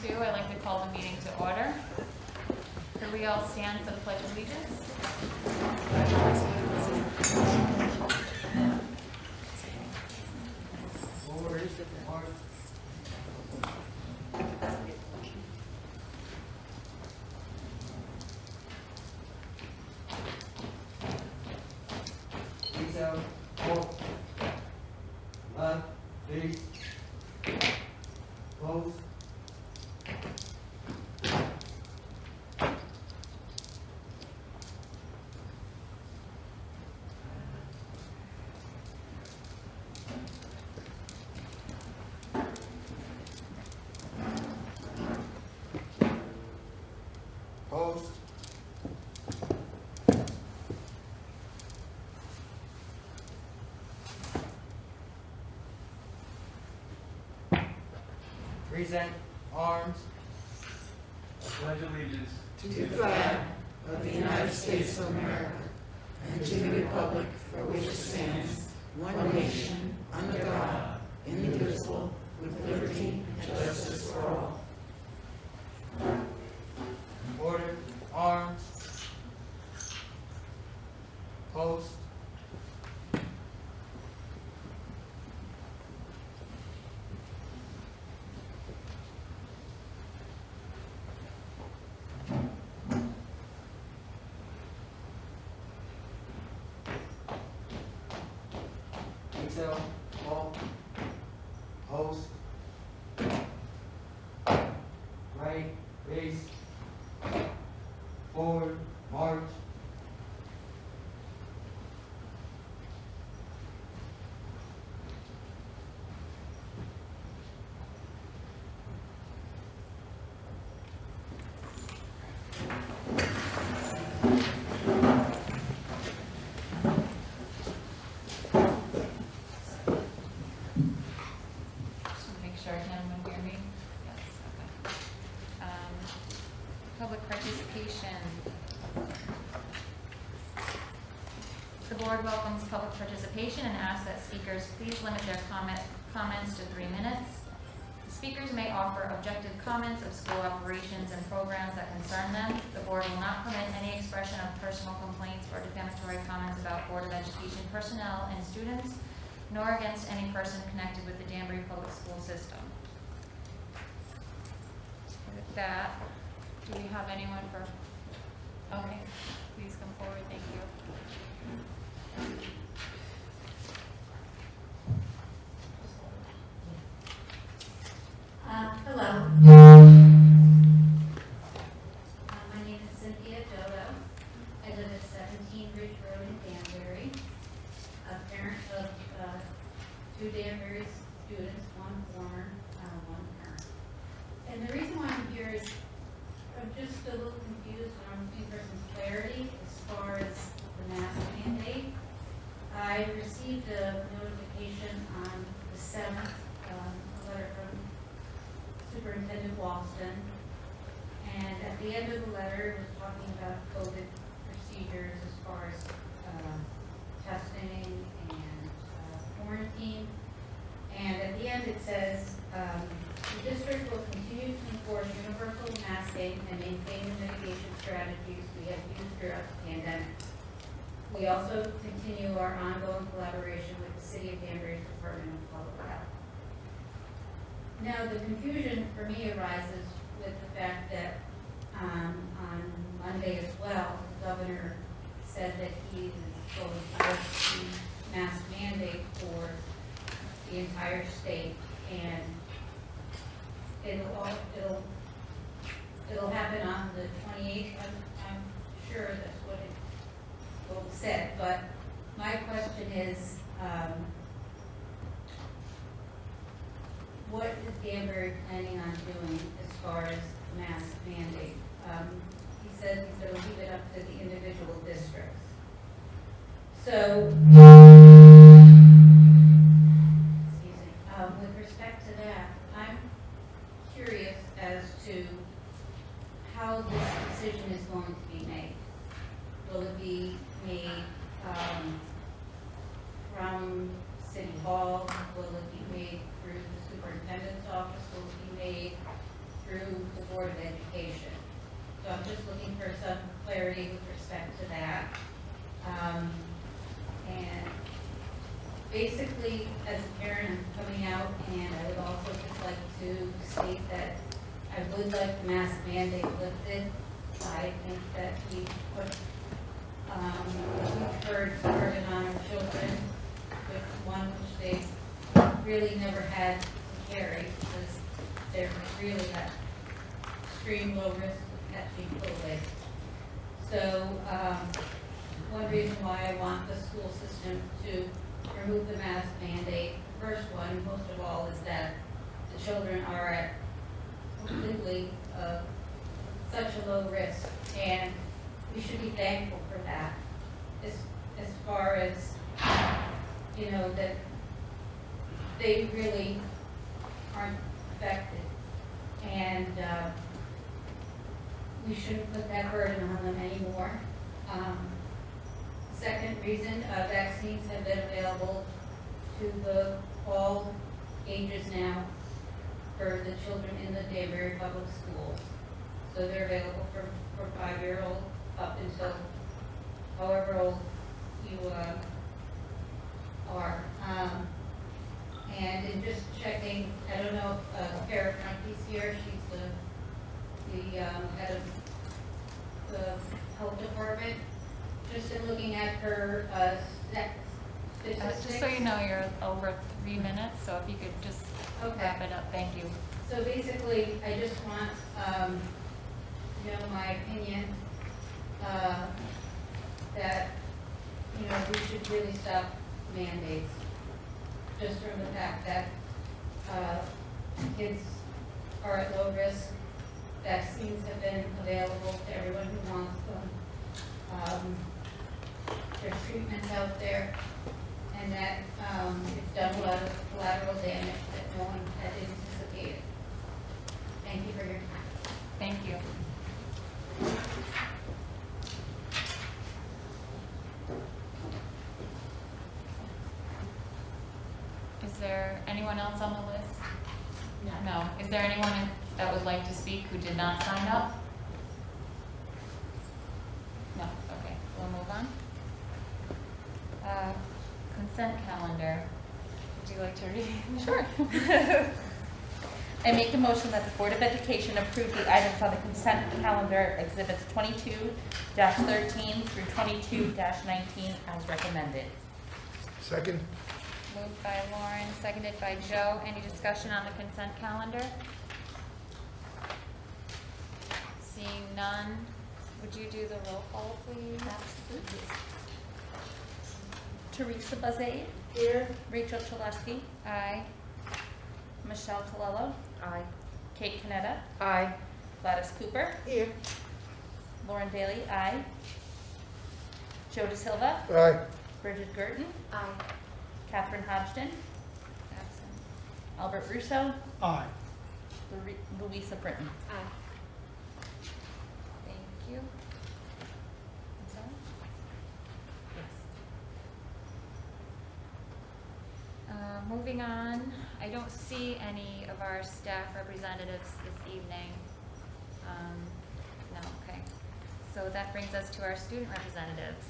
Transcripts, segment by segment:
2, I'd like to call the meeting to order. Could we all stand for the Pledge of Allegiance? Present arms. I pledge allegiance to the flag of the United States of America and to the republic for which it stands, one nation, under God, indivisible, with liberty and justice for all. Order. Arms. Post. Detail. Halt. Post. Right. Base. Forward. March. Just want to make sure anyone can hear me. Yes, okay. Public participation. The board welcomes public participation and asks that speakers please limit their comments to 3 minutes. The speakers may offer objective comments of school operations and programs that concern them. The board will not permit any expression of personal complaints or defamatory comments about Board of Education personnel and students, nor against any person connected with the Danbury Public School System. With that, do we have anyone for, okay, please come forward, thank you. Hello. My name is Cynthia Dodo. I live at 17 Ridge Road in Danbury. A parent of 2 Danbury students, one former, one current. And the reason why I'm here is I'm just a little confused and I'm looking for some clarity as far as the mask mandate. I received a notification on the 7th, a letter from Superintendent Walston, and at the end of the letter it was talking about COVID procedures as far as testing and quarantine, and at the end it says the district will continue to enforce universal masking and maintain the mitigation strategies we have used throughout the pandemic. We also continue our ongoing collaboration with the City of Danbury's Department of Public Health. Now, the confusion for me arises with the fact that on Monday as well, the governor said that he is going to lift the mask mandate for the entire state, and it'll happen on the 28th. I'm sure that's what it will said, but my question is, what is Danbury planning on doing as far as mask mandate? He said he's going to leave it up to the individual districts. So, excuse me, with respect to that, I'm curious as to how this decision is going to be made. Will it be made from City Hall? Will it be made through the superintendent's office? Will it be made through the Board of Education. So I'm just looking for some clarity with respect to that. And basically, as a parent, I'm coming out, and I would also just like to state that I would like the mask mandate lifted. I think that we put, we've heard burden on our children, with one which they really never had to carry, because they're really at extreme low risk of catching COVID. So, one reason why I want the school system to remove the mask mandate, the first one, most of all, is that the children are at completely such a low risk, and we should be thankful for that. As far as, you know, that they really aren't affected, and we shouldn't put that burden on them anymore. Second reason, vaccines have been available to all ages now for the children in the Danbury Public Schools. So they're available for 5-year-old up until however old you are. And in just checking, I don't know if Kara Prunty's here, she's the head of the health department. Just in looking at her statistics. Just so you know, you're over 3 minutes, so if you could just wrap it up, thank you. So basically, I just want, you know, my opinion, that, you know, we should really stop mandates, just from the fact that, kids are at low risk. Vaccines have been available to everyone who wants them. There's treatments out there, and that it's done a lot of collateral damage that no one had anticipated. Thank you for your time. Thank you. Is there anyone else on the list? No. Is there anyone that would like to speak who did not sign up? No, okay, we'll move on. Consent calendar. Would you like to read? Sure. I make a motion that the Board of Education approve the items on the consent calendar, exhibits 22-13 through 22-19 as recommended. Second. Moved by Lauren, seconded by Joe. Any discussion on the consent calendar? Seeing none, would you do the roll call, please? Absolutely. Teresa Bazade. Here. Rachel Chalesky. Aye. Michelle Colello. Aye. Kate Canetta. Aye. Gladys Cooper. Here. Lauren Bailey. Aye. Joe De Silva. Aye. Bridget Girton. Aye. Catherine Hodgson. Absent. Albert Russo. Aye. Louisa Britton. Aye. Thank you. I'm sorry? Moving on, I don't see any of our staff representatives this evening. No, okay. So that brings us to our student representatives.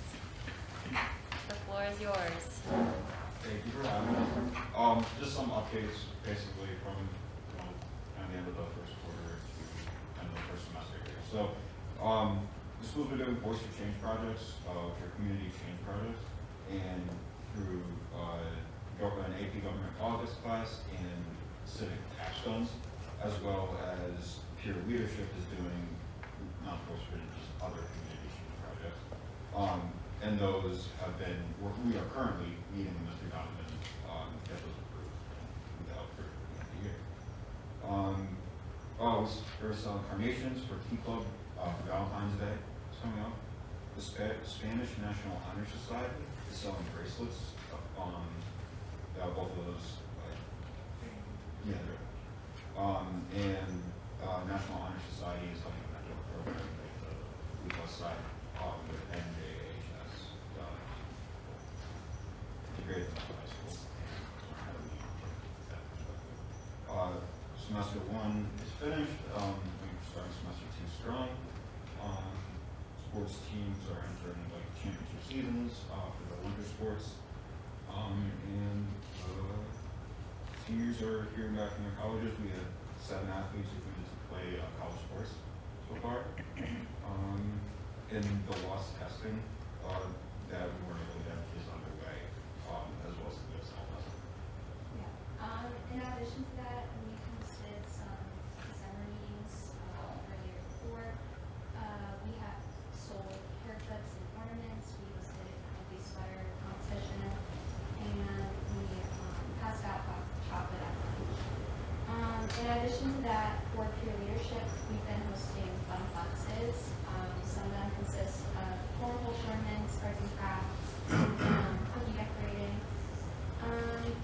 The floor is yours. Thank you for having me. Just some updates, basically, from kind of the end of the first quarter to end of the first semester here. So, the schools are doing voice of change projects, which are community change projects, and through an AP government politics class and civic capstones, as well as peer leadership is doing not voice but just other community change projects. And those have been, we are currently meeting with Mr. Donovan, get those approved with the help for the end of the year. There's some carnations for Tea Club for Valentine's Day is coming up. The Spanish National Honor Society is selling bracelets on both of those. Yeah, they're, and National Honor Society is having a mentor program at the West Side with NJHS. Integrated into high school. Semester 1 is finished. We're starting semester 2 strong. Sports teams are entering like championship seasons for the winter sports. And seniors are hearing back from their colleges. We had 7 athletes who committed to play college sports so far. In the lost testing, that we weren't able to get kids underway, as well as the self testing. In addition to that, we hosted some December meetings earlier before. We have sold haircuts and ornaments. We hosted a ugly sweater competition, and we passed out hot chocolate at lunch. In addition to that, for peer leadership, we've been hosting fun classes. Some of them consist of cornhole tournaments, arts and crafts, cookie decorating.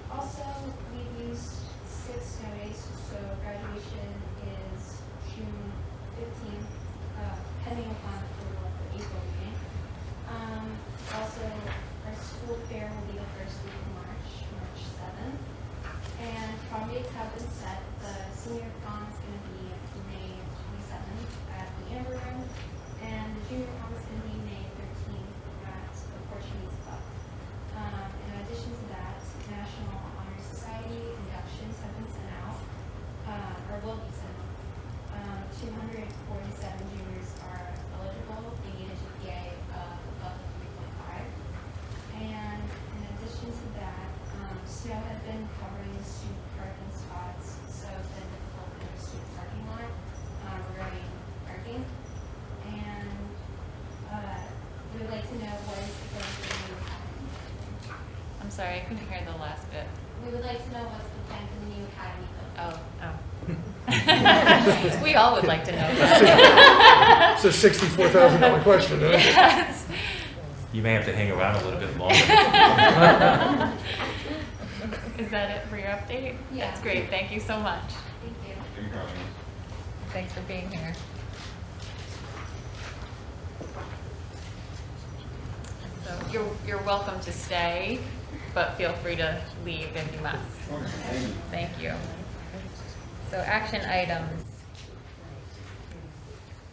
Also, we've used 6 snow days, so graduation is June 15th, pending upon approval of the April meeting. Also, our school fair will be the first week of March 7th. And prom dates have been set. The senior prom is going to be May 27th at the Amber Room, and the junior prom is going to be May 13th at the Portuguese Club. In addition to that, National Honor Society inductions have been sent out, or will be sent out. 247 juniors are eligible. They need a GPA of above 3.5. And in addition to that, snow has been covering student parking spots, so it's been difficult in the student parking lot regarding parking. And we would like to know what is the plan for the new academy. I'm sorry, I couldn't hear the last bit. We would like to know what's the plan for the new academy building. We all would like to know that. It's a $64,000 question, isn't it? Yes. You may have to hang around a little bit longer. Is that it for your update? Yeah. That's great. Thank you so much. Thank you. Thank you for having us. Thanks for being here. So you're welcome to stay, but feel free to leave if you must. Thank you. So action items.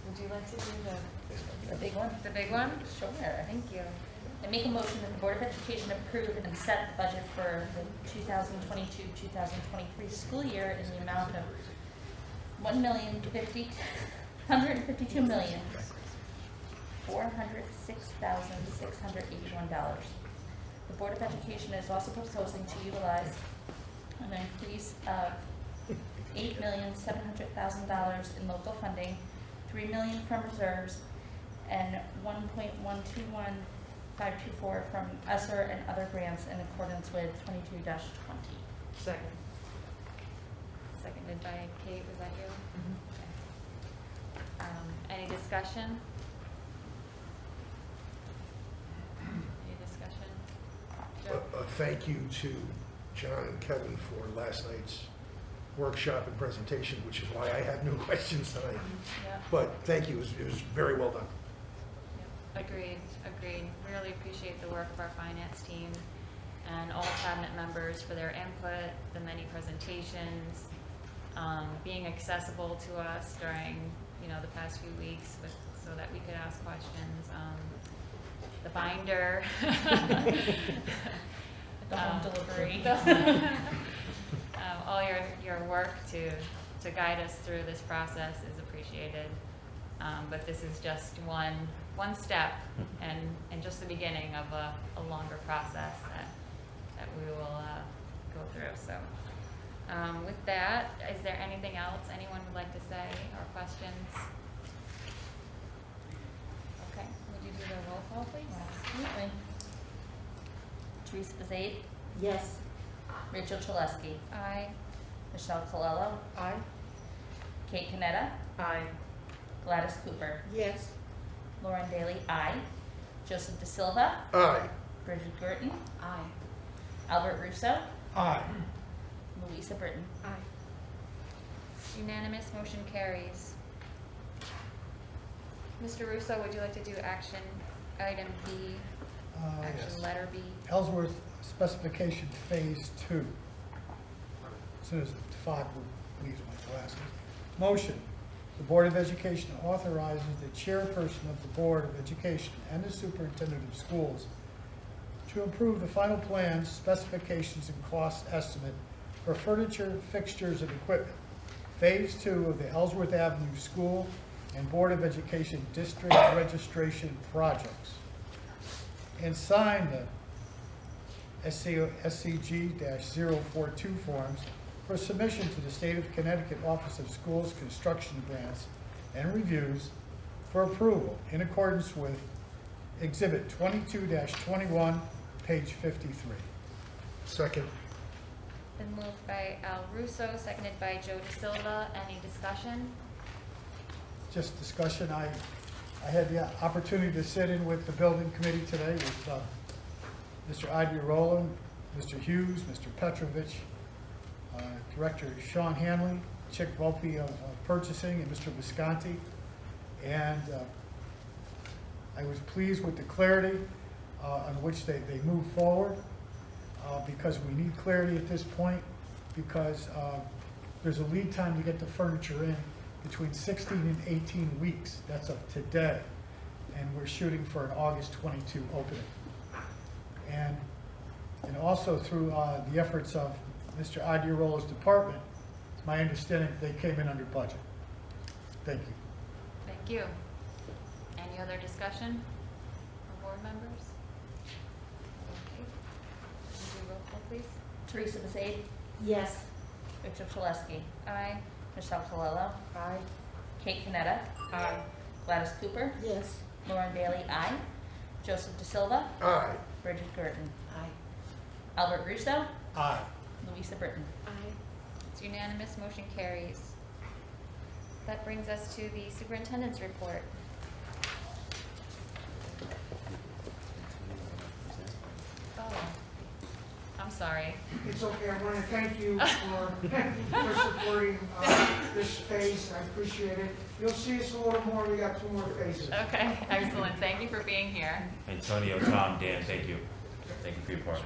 Would you like to do The big one? the big one? Sure. Thank you. I make a motion that the Board of Education approve and set the budget for the 2022-2023 school year in the amount of $1,050,406,681. The Board of Education is also proposing to utilize an increase of $8,700,000 in local funding, $3 million from reserves, and $1.121524 from ESSER and other grants in accordance with 22-20. Second. Seconded by Kate, was that you? Okay. Any discussion? Any discussion? Joe? Thank you to John and Kevin for last night's workshop and presentation, which is why I have no questions tonight. Yeah. But thank you, it was very well done. Yep. Agreed. Really appreciate the work of our finance team and all cabinet members for their input, the many presentations, being accessible to us during, the past few weeks so that we could ask questions. The binder. The home delivery. All your work to guide us through this process is appreciated. But this is just one step and just the beginning of a longer process that we will go through. So with that, is there anything else anyone would like to say or questions? Okay, would you do the roll call, please? Absolutely. Teresa Bazate, Yes. Rachel Chalesky, Aye. Michelle Colello, Aye. Kate Canetta, Aye. Gladys Cooper, Yes. Lauren Daly, aye. Joseph De Silva, Aye. Bridget Gertin, Aye. Albert Russo, Aye. Louisa Britton. Aye. Unanimous, motion carries. Mr. Russo, would you like to do action item B, action Yes. letter B? Ellsworth specification phase 2. As soon as the fog leaves my glasses. Motion, the Board of Education authorizes the chairperson of the Board of Education and the superintendent of schools to approve the final plans, specifications, and cost estimate for furniture, fixtures, and equipment, Phase 2 of the Ellsworth Avenue School and Board of Education District Registration Projects, and sign the SCG-042 forms for submission to the State of Connecticut Office of Schools Construction Grants and Reviews for approval in accordance with Exhibit 22-21, page 53. Second. Been moved by Al Russo, seconded by Joe DeSilva. Any discussion? Just discussion, I had the opportunity to sit in with the building committee today with Mr. Idiarola, Mr. Hughes, Mr. Petrovich, Director Sean Hanley, Chick Volpe of purchasing, and Mr. Visconti. And I was pleased with the clarity on which they moved forward, because we need clarity at this point, because there's a lead time to get the furniture in between 16 and 18 weeks. That's of today. And we're shooting for an August 22 opening. And also through the efforts of Mr. Idiarola's department, it's my understanding that they came in under budget. Thank you. Thank you. Any other discussion from board members? Okay. Can you do roll call, please? Teresa Basade, Yes. Rachel Chalesky, Aye. Michelle Colello. Aye. Kate Canetta. Aye. Gladys Cooper. Yes. Lauren Bailey, aye. Joseph DeSilva. Aye. Bridget Gerton. Aye. Albert Russo. Aye. Louisa Britton. Aye. It's unanimous, motion carries. That brings us to the superintendent's report. Oh, I'm sorry. It's okay, I want to thank you for supporting this phase, I appreciate it. You'll see us a little more, we got 2 more phases. Okay, excellent. Thank you for being here. Antonio, Tom, Dan, thank you. Thank you for your part.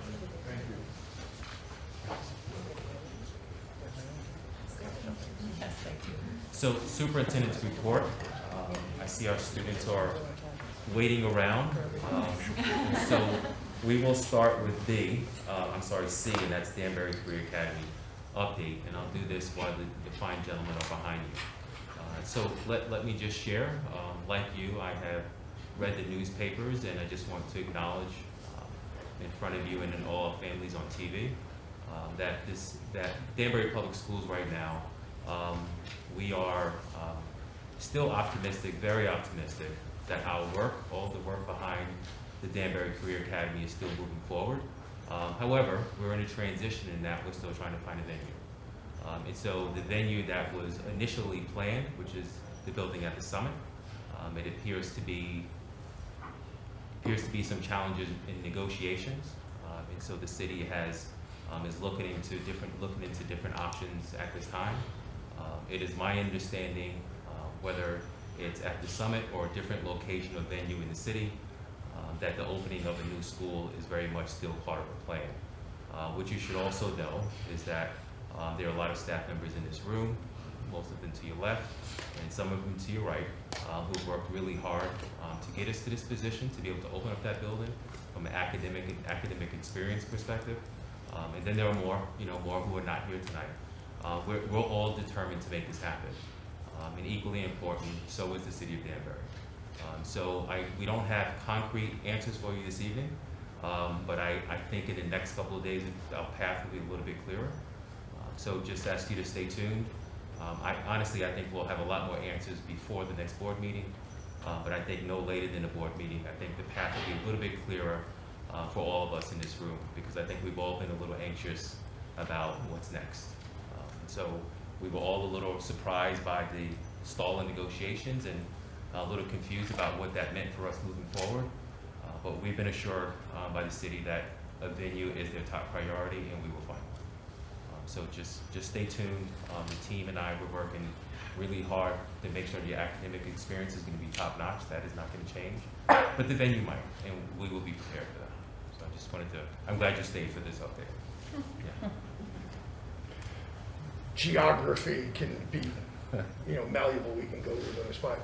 Yes, thank you. So superintendent's report, I see our students are waiting around. So we will start with C, and that's Danbury Career Academy update. And I'll do this while the fine gentlemen are behind you. So let me just share, like you, I have read the newspapers, and I just want to acknowledge in front of you and in all families on TV that Danbury Public Schools right now, we are still optimistic, very optimistic, that our work, all the work behind the Danbury Career Academy is still moving forward. However, we're in a transition in that we're still trying to find a venue. And so the venue that was initially planned, which is the building at the summit, it appears to be some challenges in negotiations. And so the city is looking into different options at this time. It is my understanding, whether it's at the summit or a different location or venue in the city, that the opening of a new school is very much still part of the plan. What you should also know is that there are a lot of staff members in this room, most of them to your left, and some of them to your right, who've worked really hard to get us to this position, to be able to open up that building from an academic experience perspective. And then there are more who are not here tonight. We're all determined to make this happen. And equally important, so is the city of Danbury. So we don't have concrete answers for you this evening, but I think in the next couple of days, our path will be a little bit clearer. So just ask you to stay tuned. I think we'll have a lot more answers before the next board meeting, but I think no later than the board meeting. I think the path will be a little bit clearer for all of us in this room, because I think we've all been a little anxious about what's next. So we were all a little surprised by the stall in negotiations and a little confused about what that meant for us moving forward. But we've been assured by the city that a venue is their top priority, and we will find one. So just stay tuned. The team and I were working really hard to make sure your academic experience is going to be top notch. That is not going to change, but the venue might, and we will be prepared for that. So I just wanted to, I'm glad you stayed for this update. Yeah. Geography can be malleable we can go within a spot.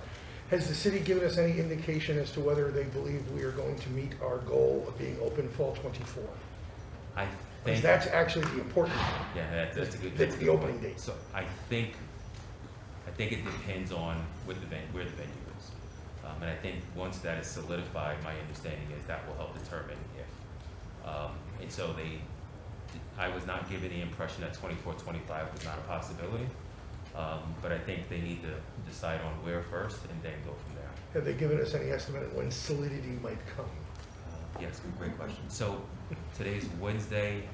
Has the city given us any indication as to whether they believe we are going to meet our goal of being open fall 24? I Because think, that's actually the important, yeah, that's a good. that's the opening date. So I think it depends on where the venue is. And I think once that is solidified, my understanding is that will help determine if. And so I was not given the impression that 24, 25 was not a possibility. But I think they need to decide on where first and then go from there. Have they given us any estimate of when solidity might come? Yes, great question. So today's Wednesday.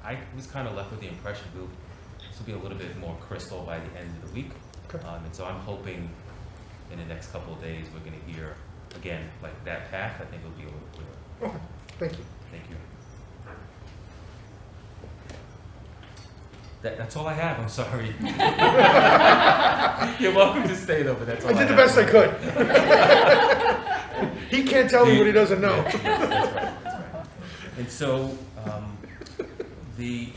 I was kind of left with the impression this will be a little bit more crystal by the end of the week. Okay. And so I'm hoping in the next couple of days we're going to hear, again, like that path, I think it'll be a little clearer. Okay, thank you. Thank you. That's all I have, I'm sorry. You're welcome to stay though, but that's all I did the have. best I could. He can't tell me what he doesn't know. Yeah, that's right. And so, the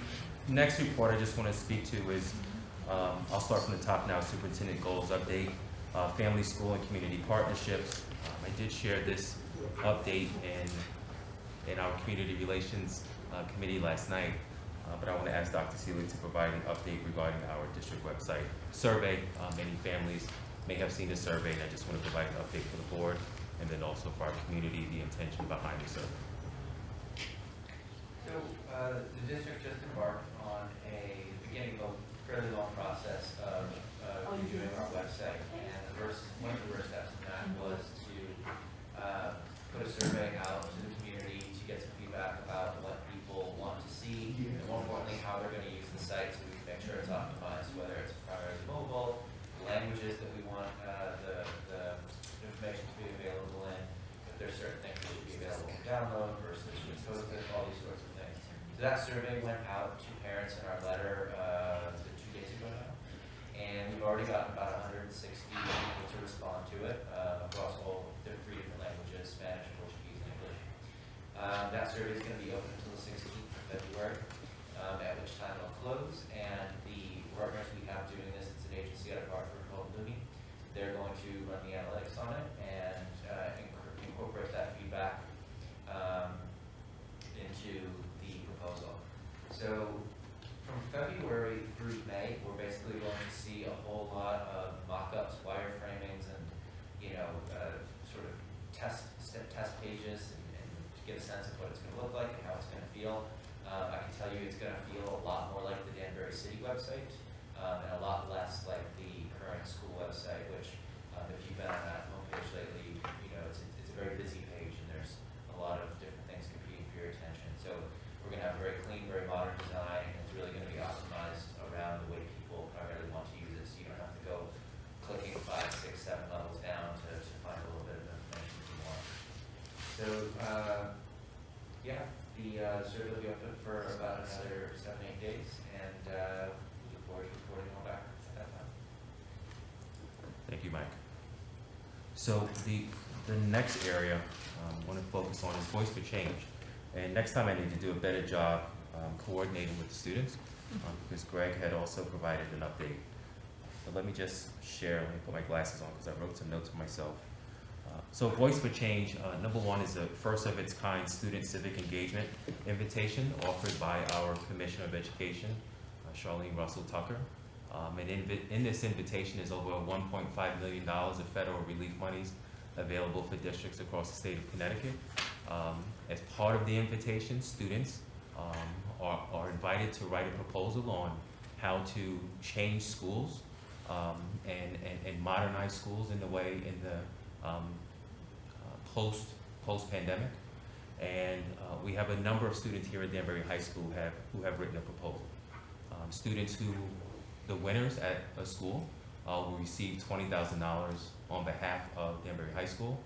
next report I just want to speak to is, I'll start from the top now, Superintendent Goals Update, Family, School, and Community Partnerships. I did share this update in our Community Relations Committee last night, but I want to ask Dr. Seeley to provide an update regarding our district website survey. Many families may have seen the survey, and I just want to provide an update for the board, and then also for our community, the intention behind the survey. So the district just embarked on beginning of a fairly long process of reviewing our website, and one of the first steps in that was to put a survey out to the community to get some feedback about what people want to see, and more importantly, how they're going to use the site so we can make sure it's optimized, whether it's primarily mobile, languages that we want the information to be available in, if there's certain things that should be available to download versus just posted, all these sorts of things. So that survey went out to parents in our letter 2 days ago now, and we've already gotten about 160 people to respond to it across all the 3 different languages, Spanish, Portuguese, and English. That survey is going to be open until the 16th of February, at which time it'll close, and the partners we have doing this, it's an agency out of Hartford called Lumi. They're going to run the analytics on it and incorporate that feedback into the proposal. So from February through May, we're basically going to see a whole lot of mock-ups, wireframings, and sort of test pages, and to get a sense of what it's going to look like and how it's going to feel. I can tell you it's going to feel a lot more like the Danbury City website, and a lot less like the current school website, which if you've been on that homepage lately, it's a very busy page, and there's a lot of different things competing for your attention. So we're going to have a very clean, very modern design, and it's really going to be optimized around the way people primarily want to use it, so you don't have to go clicking 5, 6, 7 levels down to find a little bit of information if you want. So the survey will be open for about another 7-8 days, and we look forward to reporting all back at that time. Thank you, Mike. So the next area I want to focus on is Voice for Change. And next time I need to do a better job coordinating with the students, because Greg had also provided an update. But let me just share, let me put my glasses on because I wrote some notes for myself. So Voice for Change, number one, is the first of its kind student civic engagement invitation offered by our Commissioner of Education, Charlene Russell Tucker. And in this invitation is over $1.5 million of federal relief monies available for districts across the state of Connecticut. As part of the invitation, students are invited to write a proposal on how to change schools and modernize schools in the way in the post-pandemic. And we have a number of students here at Danbury High School who have written a proposal. Students who, the winners at a school, will receive $20,000 on behalf of Danbury High School.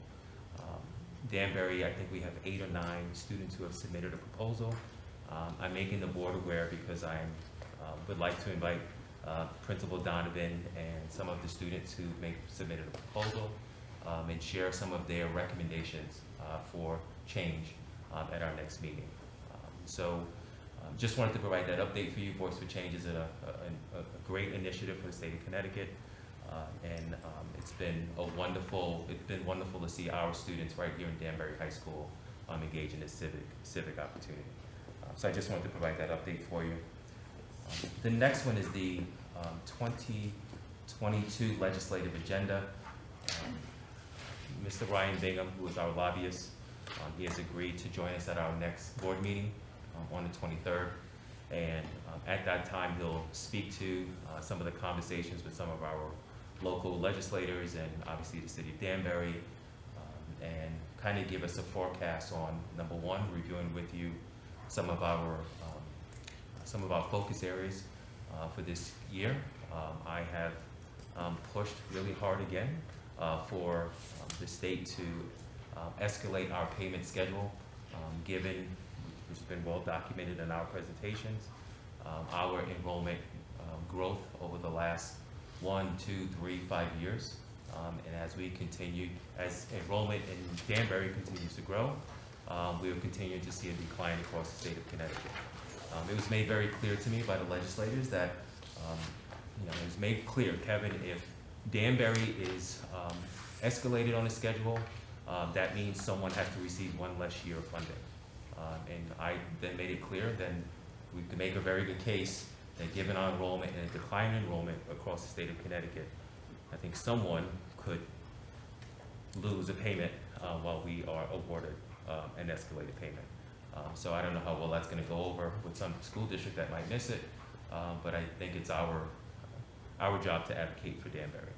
Danbury, I think we have 8 or 9 students who have submitted a proposal. I'm making the board aware because I would like to invite Principal Donovan and some of the students who submitted a proposal and share some of their recommendations for change at our next meeting. Just wanted to provide that update for you. Voice for Change is a great initiative for the state of Connecticut. And it's been wonderful to see our students right here in Danbury High School engage in this civic opportunity. So I just wanted to provide that update for you. The next one is the 2022 legislative agenda. Mr. Ryan Bingham, who is our lobbyist, he has agreed to join us at our next board meeting on the 23rd. And at that time, he'll speak to some of the conversations with some of our local legislators and obviously the city of Danbury, and kind of give us a forecast on, number one, reviewing with you some of our focus areas for this year. I have pushed really hard again for the state to escalate our payment schedule, given, which has been well documented in our presentations, our enrollment growth over the last 1, 2, 3, 5 years. And as enrollment in Danbury continues to grow, we will continue to see a decline across the state of Connecticut. It was made very clear to me by the legislators that, it was made clear, Kevin, if Danbury is escalated on the schedule, that means someone has to receive one less year of funding. And I then made it clear, then we can make a very good case that given our enrollment and a decline in enrollment across the state of Connecticut, I think someone could lose a payment while we are awarded an escalated payment. So I don't know how well that's going to go over with some school district that might miss it, but I think it's our job to advocate for Danbury.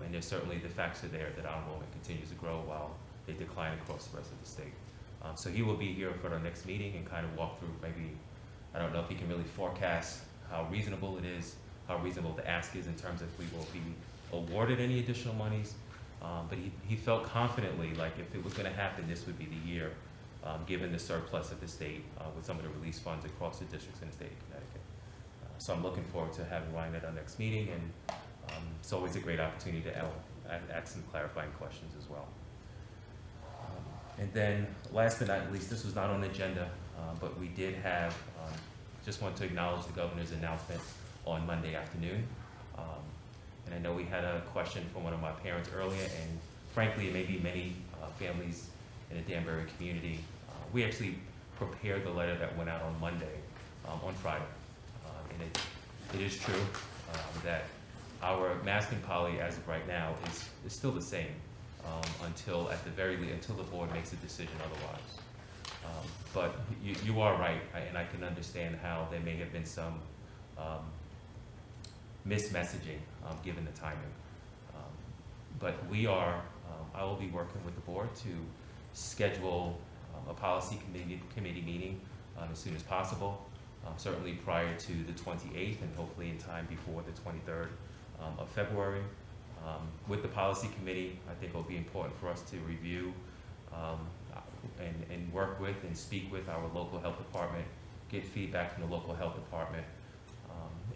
And there's certainly the facts are there that our enrollment continues to grow while they decline across the rest of the state. So he will be here for our next meeting and kind of walk through maybe, I don't know if he can really forecast how reasonable it is, how reasonable the ask is in terms of if we will be awarded any additional monies. But he felt confidently like if it was going to happen, this would be the year, given the surplus of the state with some of the release funds across the districts in the state of Connecticut. So I'm looking forward to having Ryan at our next meeting, and it's always a great opportunity to ask some clarifying questions as well. And then last but not least, this was not on the agenda, but we did have, just want to acknowledge the governor's announcement on Monday afternoon. And I know we had a question from one of my parents earlier, and frankly, it may be many families in the Danbury community. We actually prepared the letter that went out on Monday, on Friday. And it is true that our masking policy as of right now is still the same until the board makes a decision otherwise. But you are right, and I can understand how there may have been some mismessaging given the timing. But I will be working with the board to schedule a policy committee meeting as soon as possible, certainly prior to the 28th and hopefully in time before the 23rd of February. With the policy committee, I think it will be important for us to review and work with and speak with our local health department, get feedback from the local health department,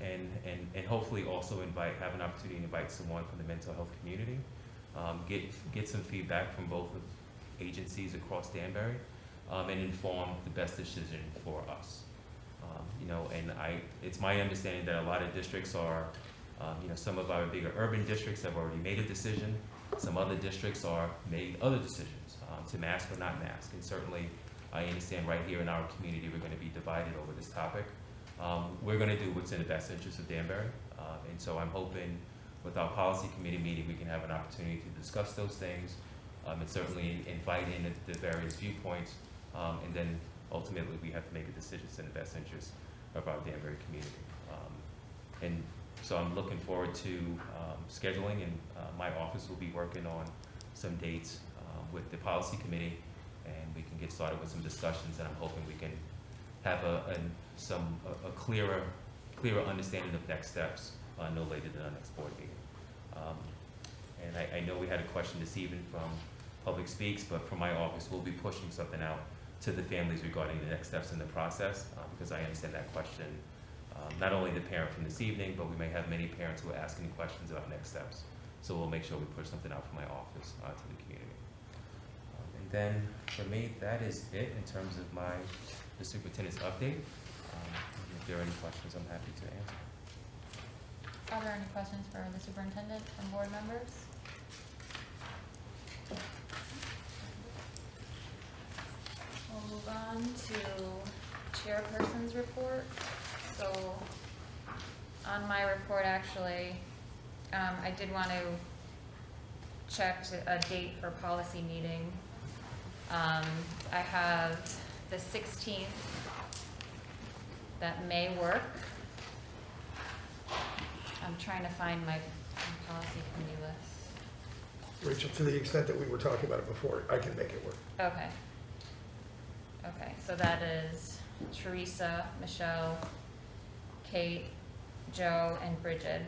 and hopefully also have an opportunity to invite someone from the mental health community, get some feedback from both agencies across Danbury, and inform the best decision for us. It's my understanding that a lot of districts are, some of our bigger urban districts have already made a decision. Some other districts are made other decisions to mask or not mask. And certainly, I understand right here in our community, we're going to be divided over this topic. We're going to do what's in the best interest of Danbury. And so I'm hoping with our policy committee meeting, we can have an opportunity to discuss those things and certainly invite in the various viewpoints. And then ultimately, we have to make a decision in the best interest of our Danbury community. And so I'm looking forward to scheduling, and my office will be working on some dates with the policy committee, and we can get started with some discussions, and I'm hoping we can have a clearer understanding of next steps no later than our next board meeting. And I know we had a question this evening from Public Speaks, but from my office, we'll be pushing something out to the families regarding the next steps in the process, because I understand that question. Not only the parent from this evening, but we may have many parents who are asking questions about next steps. So we'll make sure we push something out from my office to the community. And then for me, that is it in terms of the superintendent's update. If there are any questions, I'm happy to answer. Are there any questions for the superintendent from board members? We'll move on to chairperson's report. So, on my report, actually, I did want to check a date for policy meeting. I have the 16th, that may work. I'm trying to find my policy committee list. Rachel, to the extent that we were talking about it before, I can make it work. Okay. Okay, so that is Teresa, Michelle, Kate, Joe, and Bridget.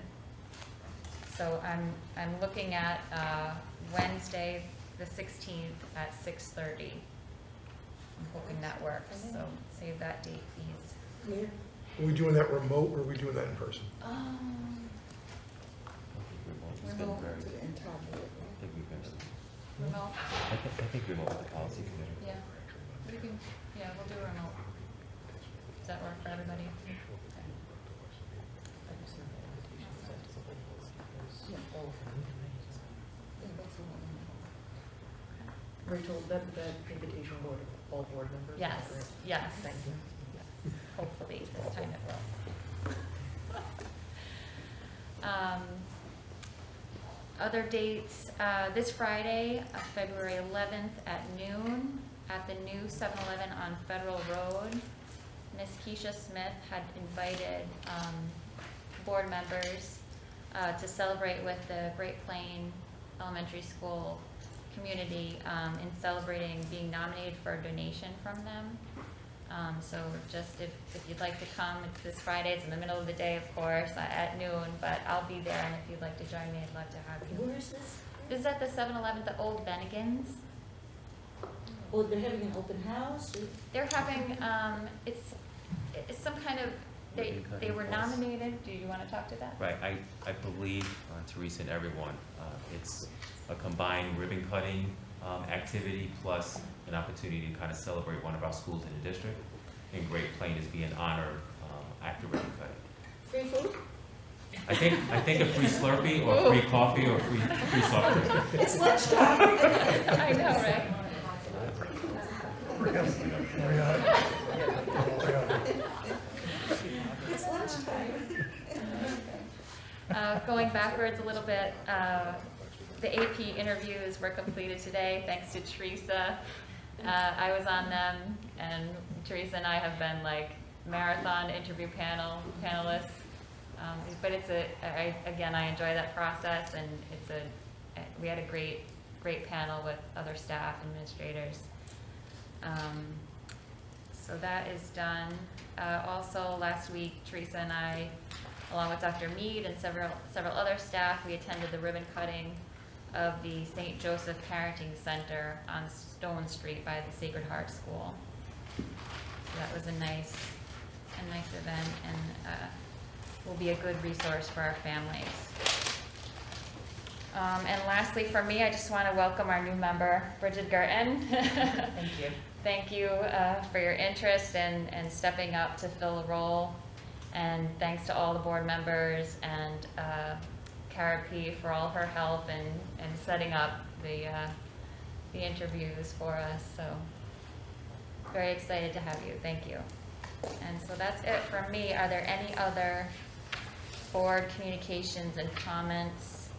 So I'm looking at Wednesday, the 16th at 6:30. I'm hoping that works, so save that date, please. Are we doing that remote or are we doing that in person? Remote. To the entire board, Remote, I think remote with the policy committee. yeah. We can, yeah, we'll do remote. Does that work for everybody? Rachel, that invitation board, all board members? Yes, yes. Thank you. Hopefully, this time it will. Other dates, this Friday, February 11th at noon, at the new 7-Eleven on Federal Road. Miss Keisha Smith had invited board members to celebrate with the Great Plain Elementary School community in celebrating being nominated for a donation from them. So just if you'd like to come, it's this Friday, it's in the middle of the day, of course, at noon, but I'll be there, and if you'd like to join me, I'd love to have you. Where is this? This is at the 7-Eleven, the old Bennigan's. Oh, they're having an open house? Or- They're having, it's some kind of, they were nominated, do you want to talk to that? Right, I believe, Teresa and everyone, it's a combined ribbon cutting activity plus an opportunity to kind of celebrate one of our schools in the district. And Great Plain is being honored after ribbon cutting. Free food? I think a free Slurpee or free coffee or free soft drink. It's lunchtime. I know, right? It's lunchtime. Going backwards a little bit, the AP interviews were completed today, thanks to Teresa. I was on them, and Teresa and I have been like marathon interview panelists. But it's again, I enjoy that process, and we had a great panel with other staff, administrators. So that is done. Also, last week, Teresa and I, along with Dr. Mead and several other staff, we attended the ribbon cutting of the St. Joseph Parenting Center on Stone Street by the Sacred Heart School. So that was a nice event, and will be a good resource for our families. And lastly, for me, I just want to welcome our new member, Bridget Gerton. Thank you. Thank you for your interest and stepping up to fill a role. And thanks to all the board members and Cara P. for all her help and setting up the interviews for us. So very excited to have you. Thank you. And so that's it from me. Are there any other board communications and comments?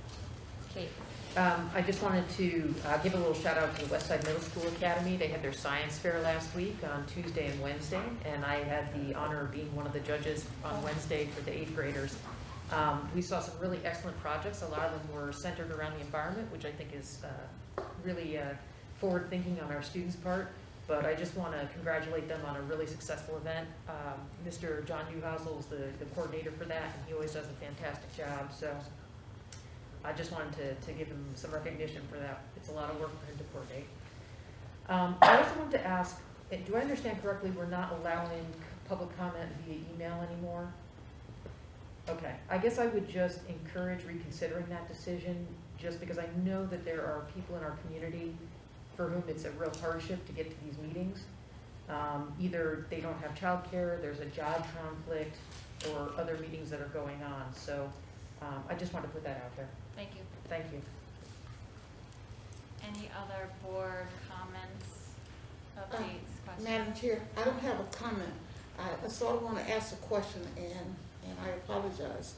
Kate? I just wanted to give a little shout out to the Westside Middle School Academy. They had their science fair last week on Tuesday and Wednesday, and I had the honor of being one of the judges on Wednesday for the 8th graders. We saw some really excellent projects. A lot of them were centered around the environment, which I think is really forward thinking on our students' part. But I just want to congratulate them on a really successful event. Mr. John Newhousel is the coordinator for that, and he always does a fantastic job. So I just wanted to give him some recognition for that. It's a lot of work for him to coordinate. I also wanted to ask, do I understand correctly, we're not allowing public comment via email anymore? Okay, I guess I would just encourage reconsidering that decision, just because I know that there are people in our community for whom it's a real hardship to get to these meetings. Either they don't have childcare, there's a job conflict, or other meetings that are going on. So I just wanted to put that out there. Thank you. Thank you. Any other board comments, updates, questions? Madam Chair, I don't have a comment. I sort of want to ask a question, and I apologize.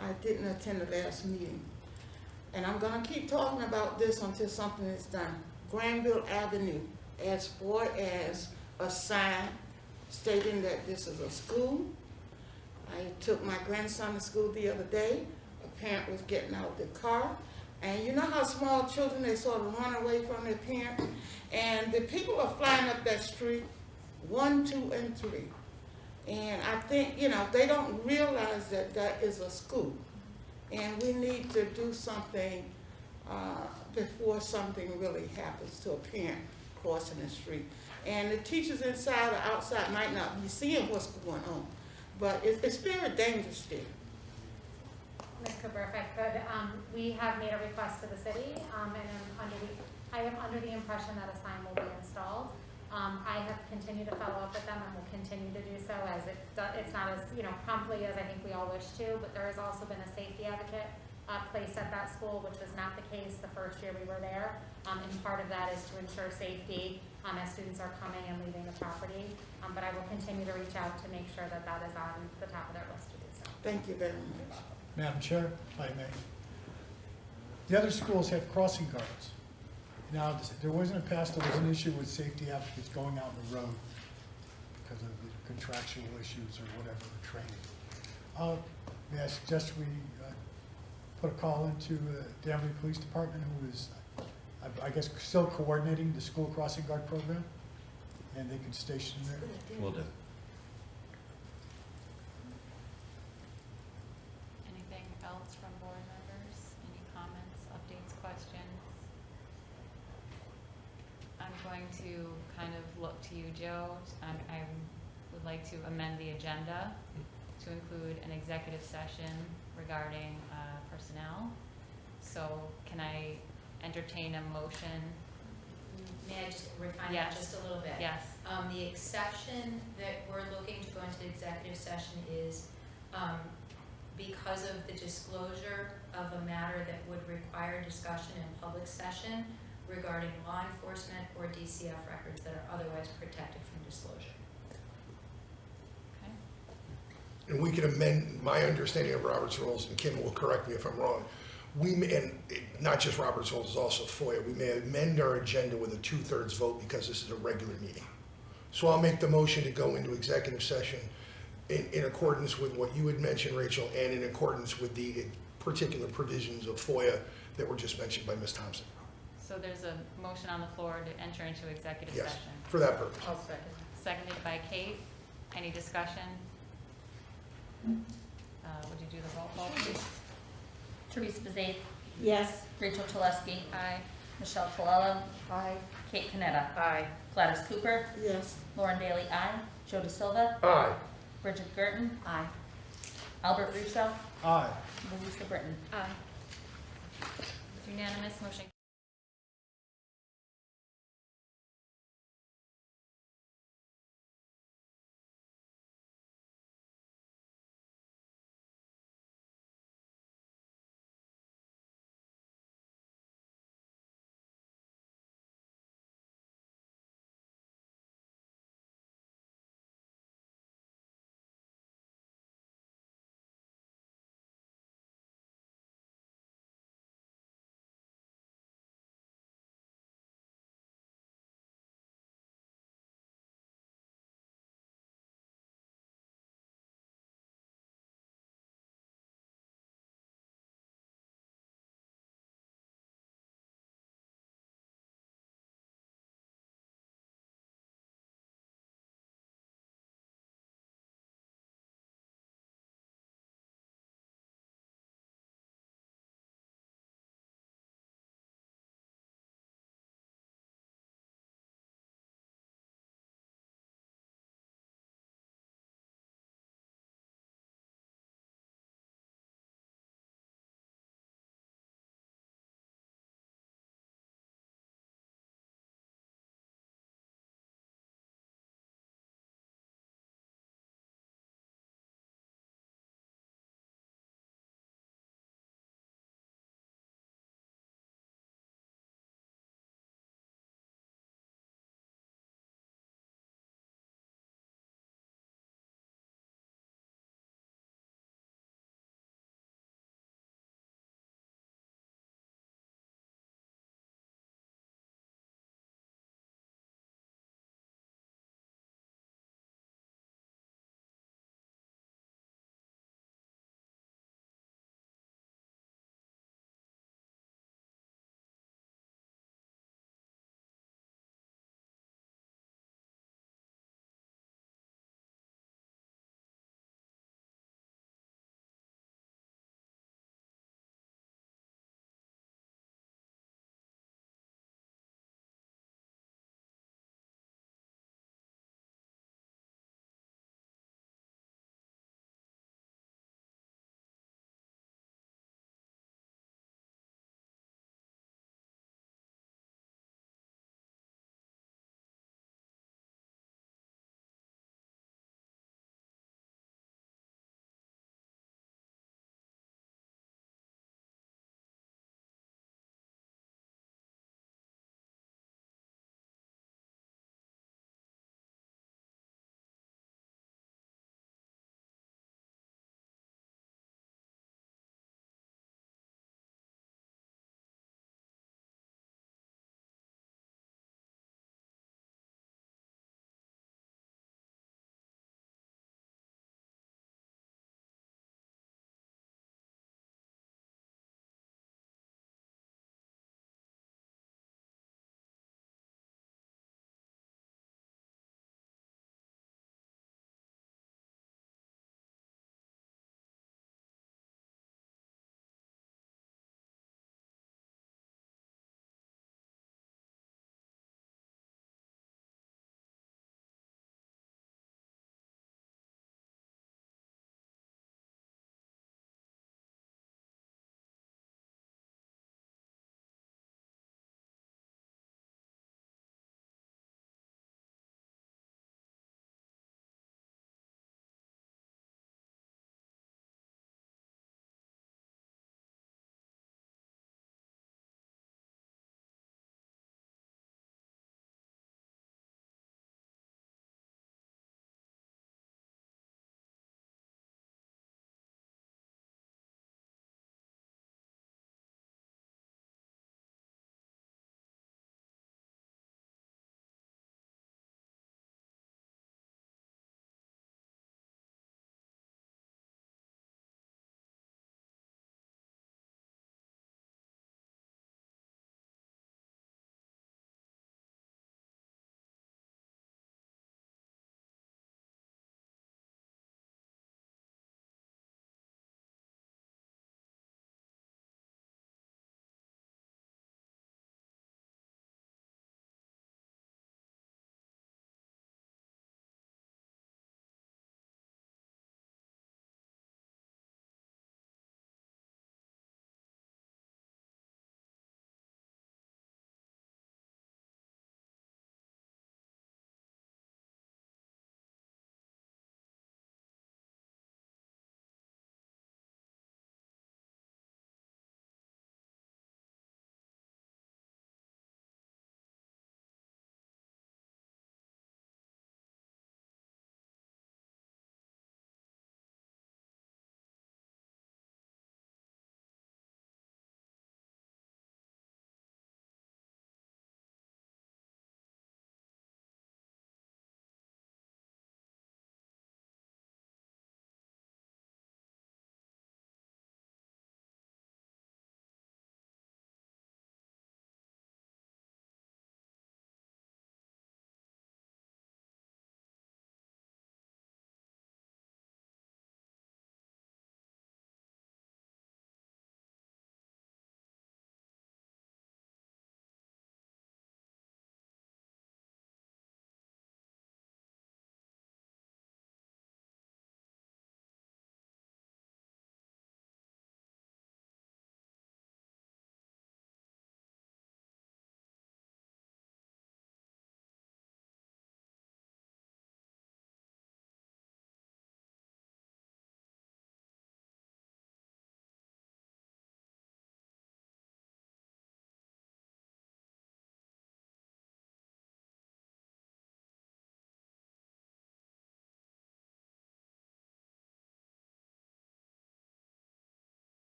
I didn't attend the last meeting. And I'm going to keep talking about this until something is done. Granville Avenue, as far as a sign stating that this is a school. I took my grandson to school the other day. A parent was getting out of the car. And you know how small children, they sort of run away from their parents? And the people are flying up that street, 1, 2, and 3. And I think, they don't realize that that is a school. And we need to do something before something really happens to a parent crossing the street. And the teachers inside or outside might not be seeing what's going on, but it's very dangerous there. Ms. Cooper, if I could, we have made a request to the city, and I am under the impression that a sign will be installed. I have continued to follow up with them and will continue to do so, as it's not as promptly as I think we all wish to, but there has also been a safety advocate placed at that school, which was not the case the first year we were there. And part of that is to ensure safety as students are coming and leaving the property. But I will continue to reach out to make sure that that is on the top of their list to do so. Thank you very much. Madam Chair, if I may. The other schools have crossing guards. Now, there wasn't a past, there was an issue with safety advocates going out the road because of the contractual issues or whatever, or training. May I suggest we put a call into the Danbury Police Department, who is, I guess, still coordinating the school crossing guard program, and they can station there. Will do. Anything else from board members? Any comments, updates, questions? I'm going to kind of look to you, Joe. I would like to amend the agenda to include an executive session regarding personnel. So can I entertain a motion? May I just refine Yes. that just a little bit? Yes. The exception that we're looking to go into the executive session is because of the disclosure of a matter that would require discussion in public session regarding law enforcement or DCF records that are otherwise protected from disclosure. Okay. And we can amend, my understanding of Robert's rules, and Kim will correct me if I'm wrong, not just Robert's rules, it's also FOIA, we may amend our agenda with a 2/3 vote because this is a regular meeting. So I'll make the motion to go into executive session in accordance with what you had mentioned, Rachel, and in accordance with the particular provisions of FOIA that were just mentioned by Ms. Thompson. So there's a motion on the floor to enter into executive Yes, session. for that purpose. I'll second. Seconded by Kate. Any discussion? Would you do the roll call, please? Teresa Bazate, Yes. Rachel Chalesky, Aye. Michelle Colella, Aye. Kate Canetta, Aye. Gladys Cooper, Yes. Lauren Bailey, aye. Joe De Silva, Aye. Bridget Girton, Aye. Albert Russo, Aye. Melissa Britton. Aye. Unanimous, motion